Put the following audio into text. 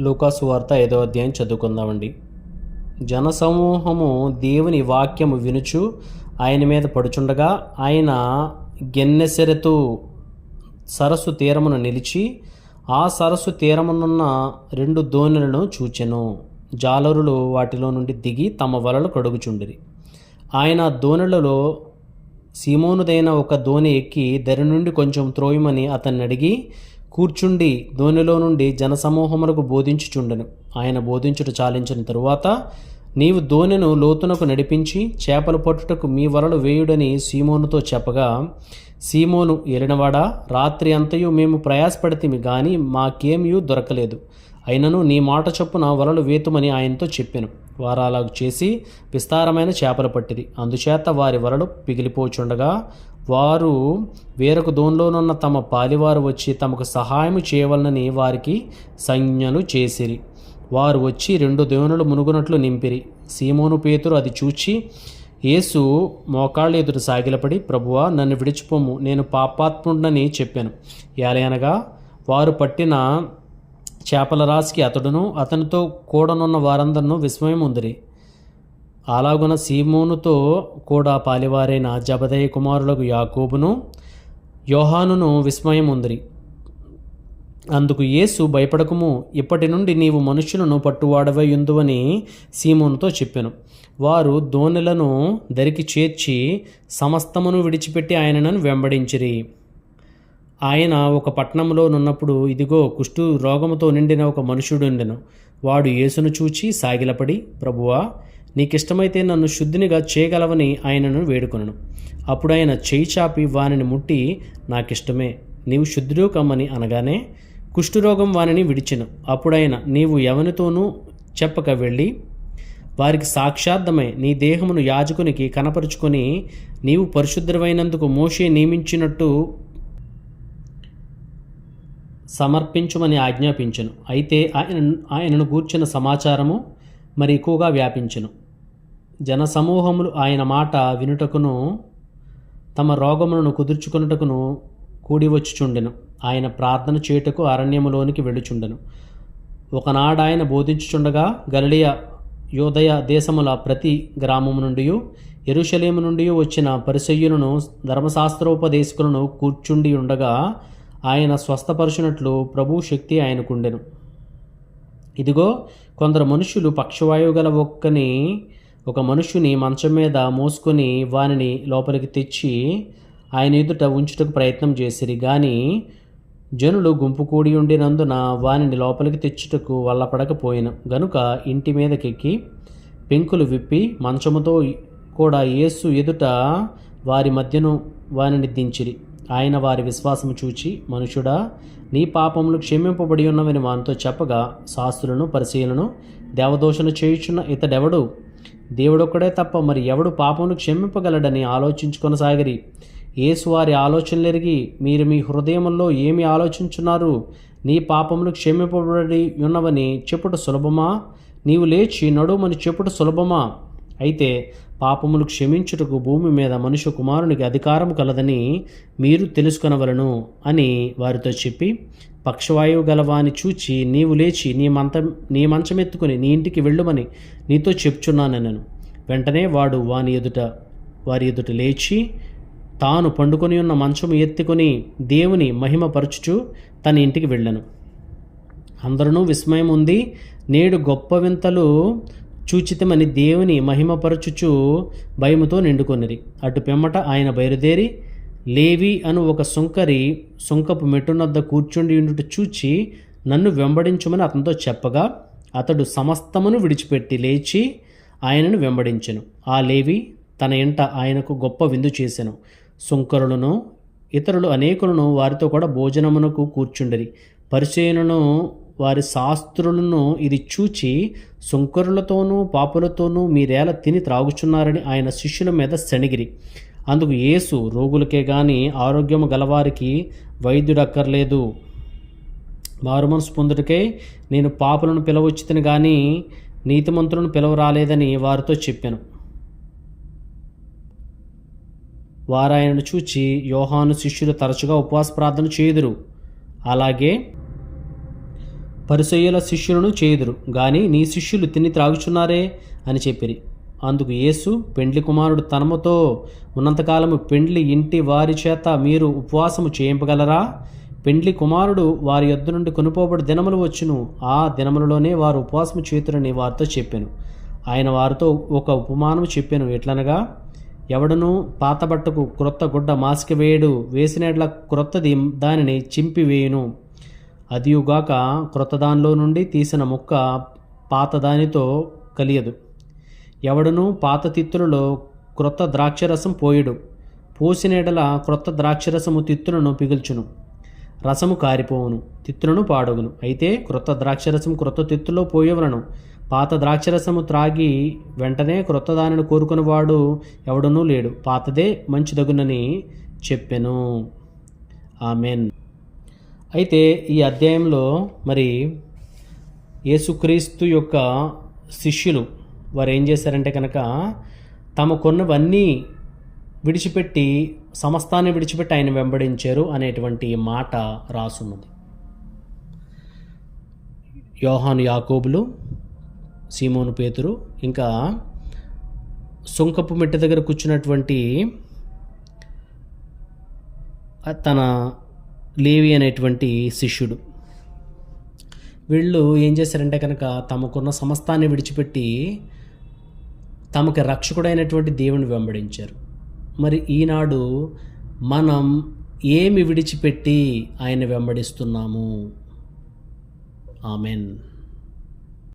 లూకాసు వార్త 5వ అధ్యాయం చదువుకుందామండి. జనసమూహము దేవుని వాక్యము వినుచు ఆయన మీద పడుచుండగా ఆయన గెన్నెసెరెతు సరస్సు తీరమున నిలిచి ఆ సరస్సు తీరమునున్న 2 దోణులను చూచెను. జాలరులు వాటిలో నుండి దిగి తమ వలలు కడుగుచుండిరి. ఆయన దోణులలో సీమోనుదైన ఒక దోణి ఎక్కి దరి నుండి కొంచెం త్రోయమని అతన్ని అడిగి కూర్చుండి దోణిలో నుండి జనసమూహములకు బోధించుచుండెను. ఆయన బోధించుట చాలించిన తరువాత, నీవు దోణిను లోతునకు నడిపించి చేపలు పట్టుటకు మీ వలలు వేయుడని సీమోనుతో చెప్పగా, సీమోను, ఏలినవాడా, రాత్రి అంతయు మేము ప్రయాసపడితిమి గాని మాకేమీ దొరకలేదు. అయినను నీ మాట చొప్పున వలలు వేతుమని ఆయనతో చెప్పెను. వారు అలాగ చేసి విస్తారమైన చేపలు పట్టిరి. అందుచేత వారి వలలు పిగిలిపోచుండగా వారు వేరొక దోణిలోనున్న తమ పాలివారు వచ్చి తమకు సహాయం చేయవలనని వారికి సంజ్ఞలు చేసిరి. వారు వచ్చి 2 దోణులు మునుగునట్లు నింపిరి. సీమోను పేతురు అది చూచి యేసు మోకాళ్ళ ఎదుట సాగిలపడి, ప్రభువా, నన్ను విడిచిపోము, నేను పాపాత్ముడనని చెప్పాను. ఏలయనగా వారు పట్టిన చేపల రాశికి అతడును అతనితో కూడనున్న వారందరూ విస్మయం ఉందిరి. అలాగున సీమోనుతో కూడా పాలివారైన జబదయి కుమారులకు యాకోబును యోహానును విస్మయం ఉందిరి. అందుకు యేసు, భయపడకుము, ఇప్పటి నుండి నీవు మనుష్యులను పట్టువాడవై యుందువని సీమోనుతో చెప్పెను. వారు దోణిలను దరికి చేర్చి సమస్తమును విడిచిపెట్టి ఆయనను వెంబడించిరి. ఆయన ఒక పట్టణంలో నున్నప్పుడు ఇదిగో కుష్టు రోగముతో నిండిన ఒక మనుషుడుండెను. వాడు యేసును చూచి సాగిలపడి, ప్రభువా, నీకిష్టమైతే నన్ను శుద్ధినిగా చేయగలవని ఆయనను వేడుకొనెను. అప్పుడు ఆయన చేయి చాపి వానిని ముట్టి, నాకిష్టమే, నీవు శుద్ధుడు కమ్మని అనగానే కుష్ఠురోగం వానిని విడిచెను. అప్పుడైన, నీవు ఎవనితోనూ చెప్పక వెళ్ళి వారికి సాక్షార్థమై నీ దేహమును యాజకునికి కనపరుచుకొని నీవు పరిశుద్ధమైనందుకు మోషే నియమించినట్టు సమర్పించుమని ఆజ్ఞాపించెను. అయితే ఆయనను గూర్చిన సమాచారము మరి ఎక్కువగా వ్యాపించెను. జనసమూహములు ఆయన మాట వినుటకును తమ రోగములను కుదుర్చుకొనుటకును కూడివచ్చుచుండెను. ఆయన ప్రార్థన చేయుటకు అరణ్యములోనికి వెళ్ళుచుండెను. ఒకనాడు ఆయన బోధించుచుండగా గలిలయ యూదయ దేశముల ప్రతి గ్రామము నుండి యెరూషలేము నుండి వచ్చిన పరిసయ్యులను ధర్మశాస్త్రోపదేశకులను కూర్చుండి ఉండగా ఆయన స్వస్థపరచునట్లు ప్రభు శక్తి ఆయనకుండెను. ఇదిగో, కొందరు మనుషులు పక్షవాయువు గల ఒక మనుషుని మంచం మీద మోసుకొని వానిని లోపలికి తెచ్చి ఆయన ఎదుట ఉంచుటకు ప్రయత్నం చేసిరి. గాని జనులు గుంపు కూడి ఉండినందున వానిని లోపలికి తెచ్చుటకు వల్లపడకపోయిన గనుక ఇంటి మీదకెక్కి పెంకులు విప్పి మంచముతో కూడా యేసు ఎదుట వారి మధ్యను వానిని దించిరి. ఆయన వారి విశ్వాసము చూచి, మనుషుడా, నీ పాపములు క్షమింపబడి ఉన్నవని వానితో చెప్పగా, శాస్త్రులను పరిశీలను దేవదోషణ చేయుచున్న ఇతడెవడు? దేవుడొక్కడే తప్ప మరి ఎవడు పాపమును క్షమింపగలడని ఆలోచించుకొనసాగిరి. యేసు వారి ఆలోచనలెరిగి, మీరు మీ హృదయముల్లో ఏమి ఆలోచించున్నారు? నీ పాపములు క్షమింపబడి ఉన్నవని చెప్పుట సులభమా? నీవు లేచి నడుమని చెప్పుట సులభమా? అయితే పాపములు క్షమించుటకు భూమి మీద మనుష్య కుమారునికి అధికారం కలదని మీరు తెలుసుకొనవలను అని వారితో చెప్పి, పక్షవాయువు గలవాని చూచి, నీవు లేచి నీ మంచమెత్తుకుని నీ ఇంటికి వెళ్ళుమని నీతో చెప్చున్నానెనను. వెంటనే వాడు వారి ఎదుట లేచి తాను పండుకొని ఉన్న మంచము ఎత్తుకొని దేవుని మహిమపరచుచు తన ఇంటికి వెళ్ళెను. అందరూ విస్మయం ఉంది, నేడు గొప్ప వింతలు చూచితమని దేవుని మహిమపరచుచు భయముతో నిండుకొనిరి. అటు పిమ్మట ఆయన బయలుదేరి లేవి అను ఒక సుంకపు మెట్టునొద్ద కూర్చుండి ఉండుట చూచి, నన్ను వెంబడించుమని అతనితో చెప్పగా, అతడు సమస్తమును విడిచిపెట్టి లేచి ఆయనను వెంబడించెను. ఆ లేవి తన ఇంట ఆయనకు గొప్ప విందు చేసెను. సుంకరులను ఇతరులు అనేకులను వారితో కూడా భోజనమునకు కూర్చుండిరి. పరిచయులను వారి శాస్త్రులను ఇది చూచి, సుంకరులతోనూ పాపులతోనూ మీరేలా తిని త్రాగుచున్నారని ఆయన శిష్యుల మీద శనిగిరి. అందుకు యేసు, రోగులకే గాని ఆరోగ్యము గలవారికి వైద్యుడక్కర్లేదు, మారుమనసు పొందుటకై నేను పాపులను పిలవచ్చుతిని గాని నీతిమంతులను పిలవరాలేదని వారితో చెప్పాను. వారాయనను చూచి, యోహాను శిష్యులు తరచుగా ఉపవాస ప్రార్థన చేయుదురు, అలాగే పరిసయ్యుల శిష్యులను చేయుదురు, గాని నీ శిష్యులు తిని త్రాగుచున్నారే అని చెప్పిరి. అందుకు యేసు, పెండ్లి కుమారుడు తనముతో ఉన్నంతకాలము పెండ్లి ఇంటి వారి చేత మీరు ఉపవాసము చేయింపగలరా? పెండ్లి కుమారుడు వారి యొద్ద నుండి కొనుపోబడి దినములు వచ్చును, ఆ దినములలోనే వారు ఉపవాసము చేతురని వారితో చెప్పాను. ఆయన వారితో ఒక ఉపమానము చెప్పాను, ఎట్లనగా, ఎవడను పాత బట్టకు క్రొత్త గుడ్డ మాసిక వేయడు, వేసినట్ల క్రొత్తది దానిని చింపివేయును. అదియుగాక క్రొత్త దానిలో నుండి తీసిన ముక్క పాత దానితో కలియదు. ఎవడను పాత తిత్తులలో క్రొత్త ద్రాక్షరసం పోయడు, పోసినెడల క్రొత్త ద్రాక్షరసము తిత్తులను పిగుల్చును, రసము కారిపోవును, తిత్తులను పాడగును. అయితే క్రొత్త ద్రాక్షరసం క్రొత్త తిత్తులో పోయవలను. పాత ద్రాక్షరసము త్రాగి వెంటనే క్రొత్త దానిని కోరుకునేవాడు ఎవడనూ లేడు, పాతదే మంచిదగునని చెప్పెను. ఆమెన్. అయితే ఈ అధ్యాయంలో మరి యేసుక్రీస్తు యొక్క శిష్యులు వారు ఏం చేశారంటే కనుక, తమకున్నవన్నీ విడిచిపెట్టి, సమస్తాన్ని విడిచిపెట్టి ఆయన వెంబడించారు అనేటువంటి మాట రాసున్నది. యోహాను, యాకోబులు, సీమోను పేతురు, ఇంకా సుంకపు మెట్టు దగ్గర కూర్చున్నటువంటి తన లేవి అనేటువంటి శిష్యుడు, వీళ్ళు ఏం చేశారంటే కనుక తమకున్న సమస్తాన్ని విడిచిపెట్టి తమకు రక్షకుడైనటువంటి దేవుని వెంబడించారు. మరి ఈనాడు మనం ఏమి విడిచిపెట్టి ఆయన వెంబడిస్తున్నాము? ఆమెన్.